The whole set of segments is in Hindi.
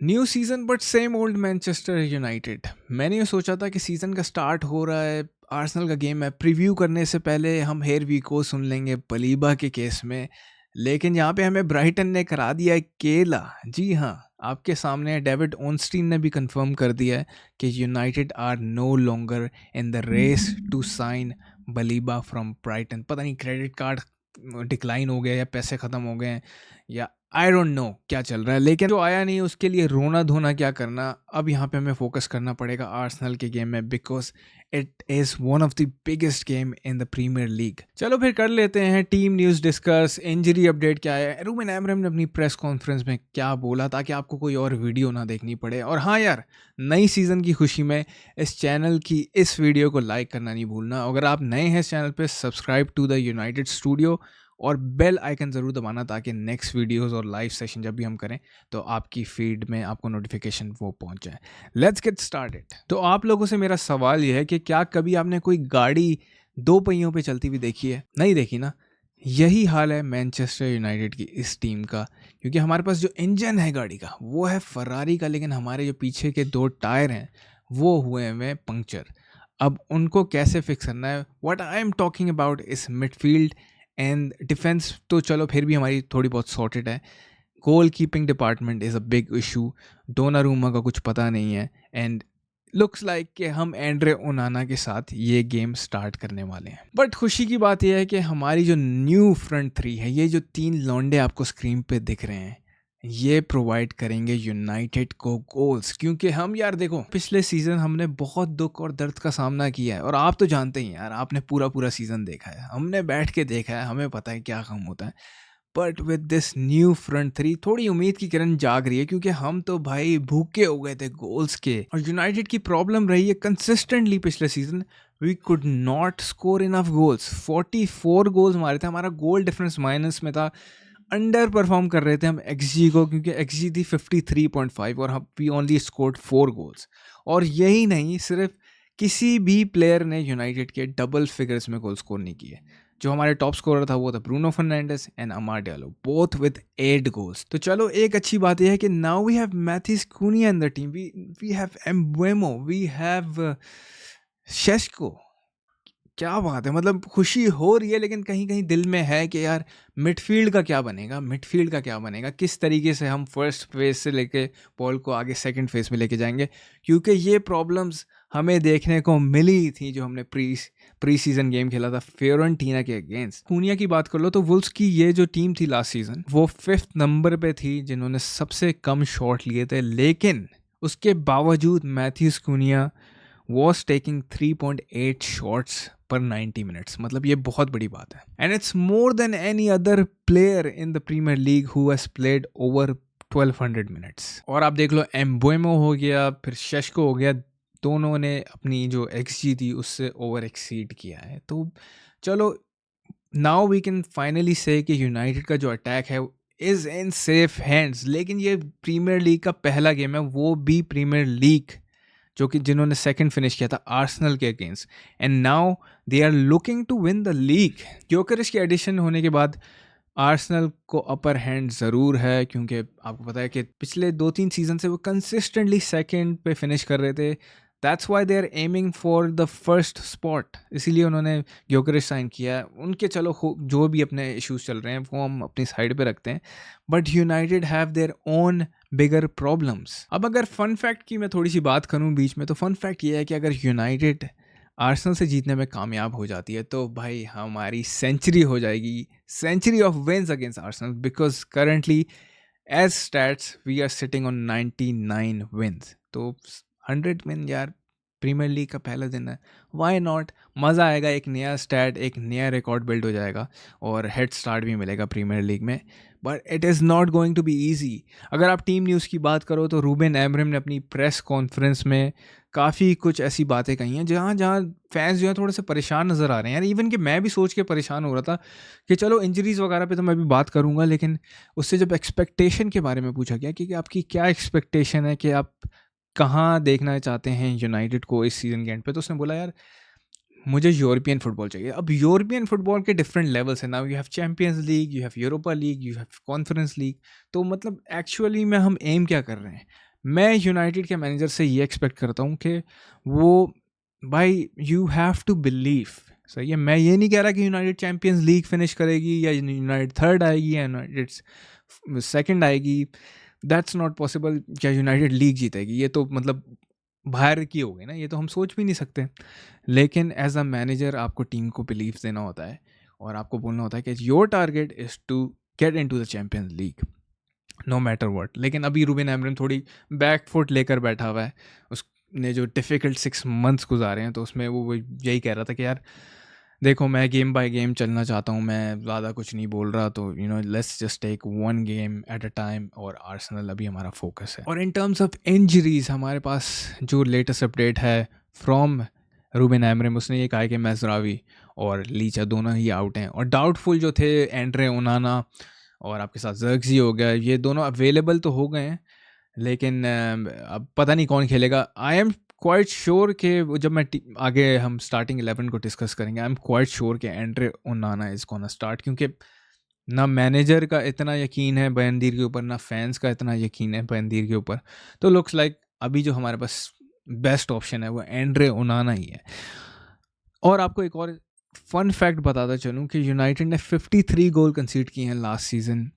New season but same old Manchester United. मैंने ये सोचा था कि सीज़न का स्टार्ट हो रहा है, आर्सेनल का गेम है, प्रीव्यू करने से पहले हम हेर वी को सुन लेंगे बलीबा के केस में। लेकिन यहाँ पे हमें ब्राइटन ने करा दिया है केला। जी हाँ, आपके सामने डेविड ओनस्टीन ने भी कंफर्म कर दिया है कि United are no longer in the race to sign Baleba from Brighton. पता नहीं क्रेडिट कार्ड डिक्लाइन हो गया या पैसे ख़त्म हो गए हैं या आई डोंट नो क्या चल रहा है, लेकिन जो आया नहीं उसके लिए रोना धोना क्या करना। अब यहाँ पे हमें फोकस करना पड़ेगा आर्सेनल के गेम में, because it is one of the biggest game in the premier league. चलो फिर कर लेते हैं team news discuss. Injury update क्या है, रूबेन एमरम ने अपनी प्रेस कॉन्फ्रेंस में क्या बोला, ताकि आपको कोई और वीडियो ना देखनी पड़े। और हाँ यार, नई सीज़न की खुशी में इस चैनल की इस वीडियो को लाइक करना नहीं भूलना। अगर आप नए हैं इस चैनल पर, subscribe to the united studio और बेल आइकन ज़रूर दबाना, ताकि नेक्स्ट वीडियोस और लाइव सेशन जब भी हम करें तो आपकी फीड में आपको नोटिफिकेशन वो पहुंच जाए। Let's get started. तो आप लोगों से मेरा सवाल ये है कि क्या कभी आपने कोई गाड़ी दो पहियों पे चलती हुई देखी है? नहीं देखी ना? यही हाल है मैनचेस्टर यूनाइटेड की इस टीम का, क्योंकि हमारे पास जो इंजन है गाड़ी का वो है फरारी का, लेकिन हमारे जो पीछे के दो टायर हैं वो हुए हैं पंक्चर। अब उनको कैसे फिक्स करना है? What I am talking about is midfield and defence. तो चलो फिर भी हमारी थोड़ी बहुत सॉर्टेड है। Goal keeping department is a big issue. Donnarumma का कुछ पता नहीं है, एंड लुक्स लाइक कि हम एंड्रे ओनाना के साथ ये गेम स्टार्ट करने वाले हैं। बट खुशी की बात यह है कि हमारी जो न्यू फ्रंट थ्री है, ये जो तीन लौंडे आपको स्क्रीन पे दिख रहे हैं, ये प्रोवाइड करेंगे यूनाइटेड को गोल्स। क्योंकि हम यार देखो, पिछले सीज़न हमने बहुत दुख और दर्द का सामना किया है, और आप तो जानते ही यार, आपने पूरा पूरा सीज़न देखा है, हमने बैठ के देखा है, हमें पता है क्या काम होता है। But with this new front three थोड़ी उम्मीद की किरण जाग रही है, क्योंकि हम तो भाई भूखे हो गए थे गोल्स के। और यूनाइटेड की प्रॉब्लम रही है कंसिस्टेंटली पिछले season, we could not score enough goals. 44 goals मारे थे, हमारा गोल डिफरेंस माइनस में था, अंडर परफॉर्म कर रहे थे हम एक्सजी को, क्योंकि एक्सजी थी 53.5 और हम वी ओनली स्कोर्ड 4 गोल्स। और यही नहीं, सिर्फ किसी भी प्लेयर ने यूनाइटेड के डबल फिगर्स में गोल स्कोर नहीं किए। जो हमारे टॉप स्कोरर था वो था Bruno Fernandes and Amad Diallo, both with 8 goals. तो चलो, एक अच्छी बात यह है कि now we have Matheus Cunha in the team, we have Mbeumo, we have Sesko. क्या बात है, मतलब खुशी हो रही है, लेकिन कहीं कहीं दिल में है कि यार मिडफील्ड का क्या बनेगा, मिडफील्ड का क्या बनेगा, किस तरीके से हम फर्स्ट फेज से लेके बॉल को आगे सेकंड फेज में लेके जाएंगे। क्योंकि ये प्रॉब्लम्स हमें देखने को मिली थी जो हमने प्री सीजन गेम खेला था फियोरेंटीना के अगेंस्ट। कूनिया की बात कर लो तो वुल्स की ये जो टीम थी लास्ट सीजन, वो 5th नंबर पे थी जिन्होंने सबसे कम शॉट लिए थे, लेकिन उसके बावजूद Matthews Kuniya was taking 3.8 shots per 90 minutes। मतलब ये बहुत बड़ी बात है, and it's more than any other player in the Premier League who has played over 1200 minutes। और आप देख लो, एम्बुएमो हो गया, फिर शेस्को हो गया, दोनों ने अपनी जो XG थी उससे ओवर एक्सीड किया है। तो चलो, नाउ वी कैन फाइनली से कि यूनाइटेड का जो अटैक है इज़ इन सेफ हैंड्स। लेकिन ये प्रीमियर लीग का पहला गेम है, वो भी प्रीमियर लीग जो कि जिन्होंने सेकंड फिनिश किया था आर्सेनल के against, and now they are looking to win the league. Gyokeres के एडिशन होने के बाद आर्सेनल को अपर हैंड ज़रूर है, क्योंकि आपको पता है कि पिछले 2-3 सीजन से वो कंसिस्टेंटली सेकंड पे फिनिश कर रहे थे। That's why they are aiming for the first spot, इसीलिए उन्होंने ग्योकेरेस साइन किया है। उनके चलो जो भी अपने इश्यूज चल रहे हैं वो हम अपनी साइड पे रखते हैं, but United have their own bigger problems. अब अगर फन फैक्ट की मैं थोड़ी सी बात करूं बीच में, तो फन फैक्ट ये है कि अगर यूनाइटेड आर्सेनल से जीतने में कामयाब हो जाती है तो भाई हमारी सेंचुरी हो जाएगी, century of wins against Arsenal, because currently as stats we are sitting on 99 wins. तो 100 विन यार, प्रीमियर लीग का पहला दिन है, वाई नॉट, मज़ा आएगा, एक नया स्टैट, एक नया रिकॉर्ड बिल्ड हो जाएगा और हेड स्टार्ट भी मिलेगा प्रीमियर लीग में। But it is not going to be easy. अगर आप टीम न्यूज़ की बात करो तो रूबेन एमरम ने अपनी प्रेस कॉन्फ्रेंस में काफ़ी कुछ ऐसी बातें कही हैं जहाँ जहाँ फैंस जो हैं थोड़े से परेशान नज़र आ रहे हैं यार। इवन कि मैं भी सोच के परेशान हो रहा था कि चलो इंजरीज़ वगैरह पे तो मैं भी बात करूँगा, लेकिन उससे जब एक्सपेक्टेशन के बारे में पूछा गया कि आपकी क्या एक्सपेक्टेशन है, कि आप कहाँ देखना चाहते हैं यूनाइटेड को इस सीज़न के एंड पे, तो उसने बोला यार मुझे यूरोपियन फुटबॉल चाहिए। अब यूरोपियन फुटबॉल के डिफरेंट लेवल्स हैं ना, you have champions league, you have Europa league, you have conference league. तो मतलब एक्चुअली में हम एम क्या कर रहे हैं? मैं यूनाइटेड के मैनेजर से ये एक्सपेक्ट करता हूँ कि वो, भाई यू हैव टू बिलीव, सही है। मैं ये नहीं कह रहा कि यूनाइटेड चैम्पियंस लीग फिनिश करेगी या यूनाइटेड थर्ड आएगी या यूनाइटेड सेकंड आएगी, दैट्स नॉट पॉसिबल। या यूनाइटेड लीग जीतेगी, ये तो मतलब बाहर की हो गई ना, ये तो हम सोच भी नहीं सकते। लेकिन एज अ मैनेजर आपको टीम को बिलीव देना होता है और आपको बोलना होता है कि your target is to get into the champions league no matter what. लेकिन अभी रूबेन एमरिम थोड़ी बैक फुट लेकर बैठा हुआ है, उसने जो डिफ़िकल्ट 6 मंथ्स गुजारे हैं तो उसमें वो यही कह रहा था कि यार देखो, मैं गेम बाय गेम चलना चाहता हूँ, मैं ज़्यादा कुछ नहीं बोल रहा, तो let's just take one game at a time, और आर्सेनल अभी हमारा फोकस है। और इन टर्म्स ऑफ इंजरीज हमारे पास जो लेटेस्ट अपडेट है फ्रॉम रूबेन एमरिम, उसने ये कहा है कि मैज़रावी और लीचा दोनों ही आउट हैं, और डाउटफुल जो थे एंड्रे ओनाना और आपके साथ जर्गजी हो गया, ये दोनों अवेलेबल तो हो गए हैं, लेकिन अब पता नहीं कौन खेलेगा। आई एम क्वाइट श्योर कि जब मैं आगे हम स्टार्टिंग 11 को डिस्कस करेंगे, आई एम क्वाइट श्योर कि एंड्रे ओनाना इज़ गोना स्टार्ट, क्योंकि ना मैनेजर का इतना यकीन है बयानदीर के ऊपर, ना फैंस का इतना यकीन है बयानदीर के ऊपर। तो लुक्स लाइक अभी जो हमारे पास बेस्ट ऑप्शन है वो एंड्रे ओनाना ही है। और आपको एक और फन फैक्ट बताता चलूँ कि यूनाइटेड ने 53 गोल कंसीड किए हैं लास्ट सीज़न,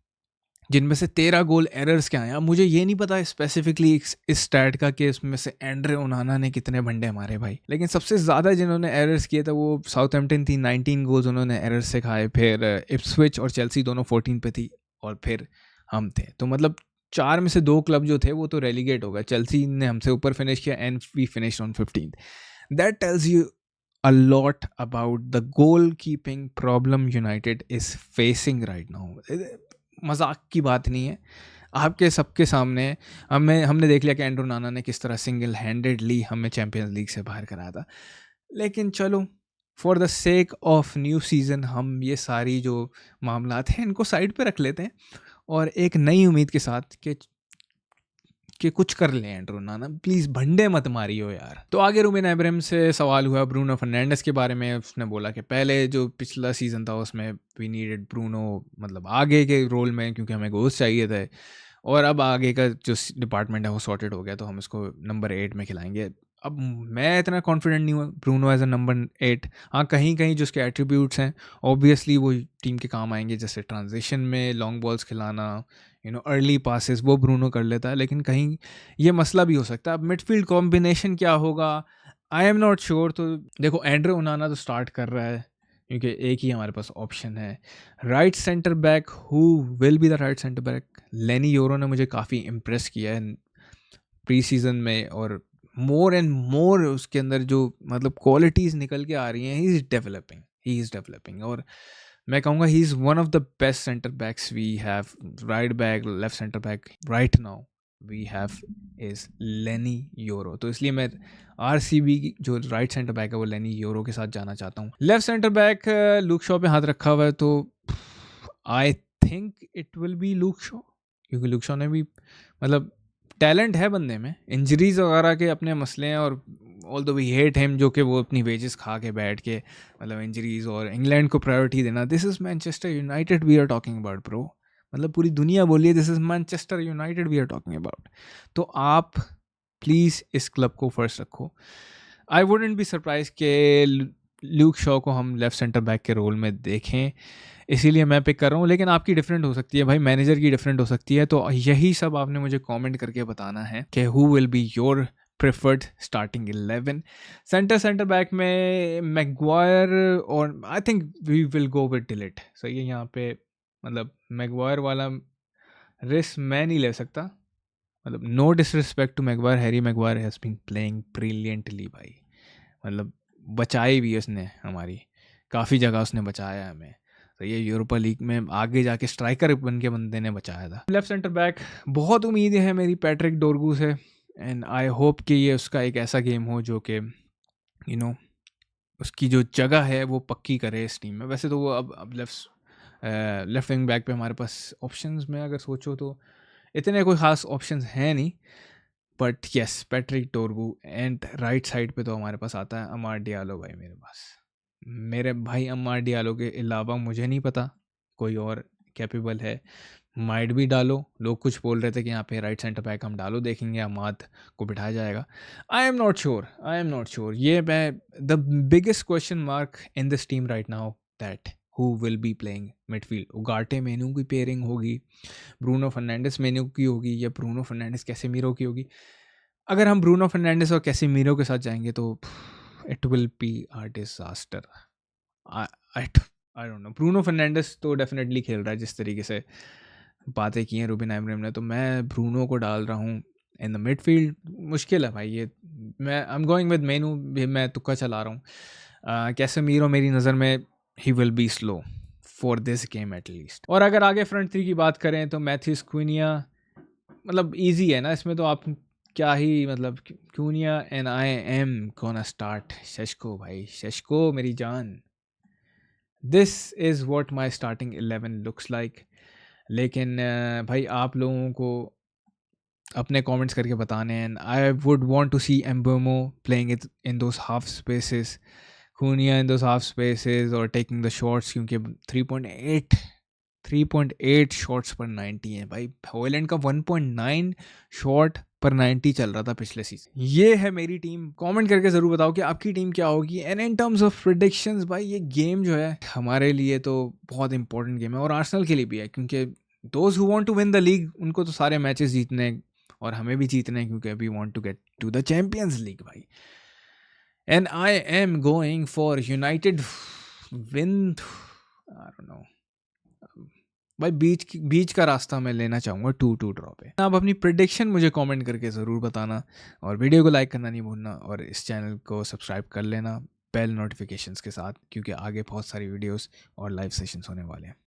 जिनमें से 13 गोल एरर्स के आए हैं। अब मुझे ये नहीं पता स्पेसिफिकली इस स्टैट का कि इसमें से एंड्रे ओनाना ने कितने भंडे मारे भाई, लेकिन सबसे ज़्यादा जिन्होंने एरर्स किए थे वो साउथहैम्पटन थी, 19 गोल्स उन्होंने एरर्स से खाए, फिर इप्सविच और चेल्सी दोनों 14 पे थी, और फिर हम थे। तो मतलब 4 में से 2 क्लब जो थे वो तो रेलीगेट हो गए, चेल्सी ने हमसे ऊपर फिनिश किया and we finish on 15th। That tells you a lot about the goalkeeping problem United is facing right now. मजाक की बात नहीं है, आपके सबके सामने हमने देख लिया कि एंड्रो नाना ने किस तरह सिंगल हैंडेडली हमें चैम्पियंस लीग से बाहर कराया था। लेकिन चलो, for the sake of new season हम ये सारी जो मामलात हैं इनको साइड पे रख लेते हैं, और एक नई उम्मीद के साथ कि कुछ कर लें एंड्रो नाना, प्लीज़ भंडे मत मारियो यार। तो आगे रूबेन एमरिम से सवाल हुआ ब्रूनो फर्नांडिस के बारे में। उसने बोला कि पहले जो पिछला सीज़न था उसमें वी नीडेड ब्रूनो, मतलब आगे के रोल में, क्योंकि हमें गोल्स चाहिए थे, और अब आगे का जो डिपार्टमेंट है वो सॉर्टेड हो गया, तो हम इसको नंबर 8 में खिलाएंगे। अब मैं इतना कॉन्फिडेंट नहीं हूँ ब्रूनो एज अ नंबर 8। हाँ, कहीं कहीं जो उसके एट्रीब्यूट्स हैं ऑब्वियसली वो टीम के काम आएंगे, जैसे ट्रांजिशन में लॉन्ग बॉल्स खिलाना, अर्ली पासेस, वो ब्रूनो कर लेता है, लेकिन कहीं ये मसला भी हो सकता है। अब मिडफील्ड कॉम्बिनेशन क्या होगा, आई एम नॉट श्योर। तो देखो, एंड्रे ओनाना तो स्टार्ट कर रहा है क्योंकि एक ही हमारे पास ऑप्शन है। Right centre back, who will be the right centre back? लेनी योरो ने मुझे काफ़ी इम्प्रेस किया है प्री सीज़न में, और मोर एंड मोर उसके अंदर जो मतलब क्वालिटीज़ निकल के आ रही हैं, ही इज़ डेवलपिंग। और मैं कहूँगा he is one of the best centre backs we have. Right back, left centre back right now we have is Leny Yoro. तो इसलिए मैं आरसीबी की जो राइट सेंटर बैक है वो लेनी योरो के साथ जाना चाहता हूँ। Left centre back Luke Shaw पे हाथ रखा हुआ है, तो I think it will B Luke Shaw, क्योंकि लूक शॉ ने भी मतलब टैलेंट है बंदे में, इंजरीज वगैरह के अपने मसले हैं, और ऑल दो वी हेट हिम जो कि वो अपनी वेजेस खा के बैठ के मतलब इंजरीज और इंग्लैंड को प्रायोरिटी देना। This is Manchester United we are talking about bro, मतलब पूरी दुनिया बोलिए this is Manchester United we are talking about. तो आप प्लीज़ इस क्लब को फर्स्ट रखो। आई वुडेंट बी सरप्राइज के ल्यूक शॉ को हम लेफ्ट सेंटर बैक के रोल में देखें, इसीलिए मैं पिक कर रहा हूँ। लेकिन आपकी डिफरेंट हो सकती है भाई, मैनेजर की डिफरेंट हो सकती है, तो यही सब आपने मुझे कमेंट करके बताना है कि who will be your preferred starting 11। Centre back में मैगवायर, और I think we will go with de Ligt. सही है, यहाँ पे मतलब मैगवायर वाला रिस्क मैं नहीं ले सकता, मतलब no disrespect to Maguire, Harry Maguire has been playing brilliantly भाई, मतलब बचाई भी उसने हमारी, काफ़ी जगह उसने बचाया हमें। तो ये यूरोपा लीग में आगे जाके स्ट्राइकर बन के बंदे ने बचाया था। लेफ्ट सेंटर बैक बहुत उम्मीद है मेरी पैट्रिक डोरगू से, एंड आई होप कि ये उसका एक ऐसा गेम हो जो कि उसकी जो जगह है वो पक्की करे इस टीम में। वैसे तो वो अब लेफ्ट विंग बैक पे हमारे पास ऑप्शंस में अगर सोचो तो इतने कोई ख़ास ऑप्शंस हैं नहीं, but yes Patrick डोरगू। And right side पे तो हमारे पास आता है अमार डियालो भाई, मेरे भाई अमार डियालो के अलावा मुझे नहीं पता कोई और कैपेबल है। माइट भी डालो, लोग कुछ बोल रहे थे कि यहाँ पे राइट सेंटर बैक हम डालो, देखेंगे अमाद को बिठाया जाएगा। I am not sure. ये मैं the biggest question mark in this team right now that who will be playing midfield. Ugarte मेनू की पेयरिंग होगी, ब्रूनो फर्नांडिस मेनू की होगी, या ब्रूनो फर्नांडिस कैसेमीरो की होगी। अगर हम ब्रूनो फर्नांडिस और कैसेमीरो के साथ जाएंगे तो it will be a disaster. I don't know, Bruno Fernandes तो डेफिनेटली खेल रहा है जिस तरीके से बातें की हैं रूबेन अमोरिम ने, तो मैं ब्रूनो को डाल रहा हूँ इन द मिडफील्ड। मुश्किल है भाई ये, मैं आई एम गोइंग विद मेनू भी, मैं तुक्का चला रहा हूँ। कैसेमीरो मेरी नज़र में he will be slow for this game at least. और अगर आगे फ्रंट थ्री की बात करें तो मैथ्यूस क्विनिया, मतलब इजी है ना इसमें तो, आप क्या ही मतलब, Cunha and I am gonna start Sesko भाई, शशको मेरी जान। This is what my starting 11 looks like. लेकिन भाई आप लोगों को अपने कमेंट्स करके बताने हैं। I would want to see Mbeumo playing it in those half spaces, Cunha in those half spaces और टेकिंग द शॉट्स, क्योंकि 3.8 शॉट्स पर 90 है भाई। हॉलैंड का 1.9 शॉट पर 90 चल रहा था पिछले सीजन। ये है मेरी टीम। कमेंट करके ज़रूर बताओ कि आपकी टीम क्या होगी। And in terms of predictions भाई, ये गेम जो है हमारे लिए तो बहुत इंपॉर्टेंट गेम है और आर्सेनल के लिए भी है, क्योंकि those who want to win the league उनको तो सारे मैचेस जीतने हैं और हमें भी जीतने हैं, क्योंकि we want to get to the Champions League भाई। And I am going for United win. I don't know भाई, बीच का रास्ता मैं लेना चाहूँगा 2-2 ड्रॉ पे। आप अपनी प्रिडिक्शन मुझे कमेंट करके ज़रूर बताना और वीडियो को लाइक करना नहीं भूलना और इस चैनल को सब्सक्राइब कर लेना बेल नोटिफिकेशंस के साथ, क्योंकि आगे बहुत सारी वीडियोस और लाइव सेशंस होने वाले हैं।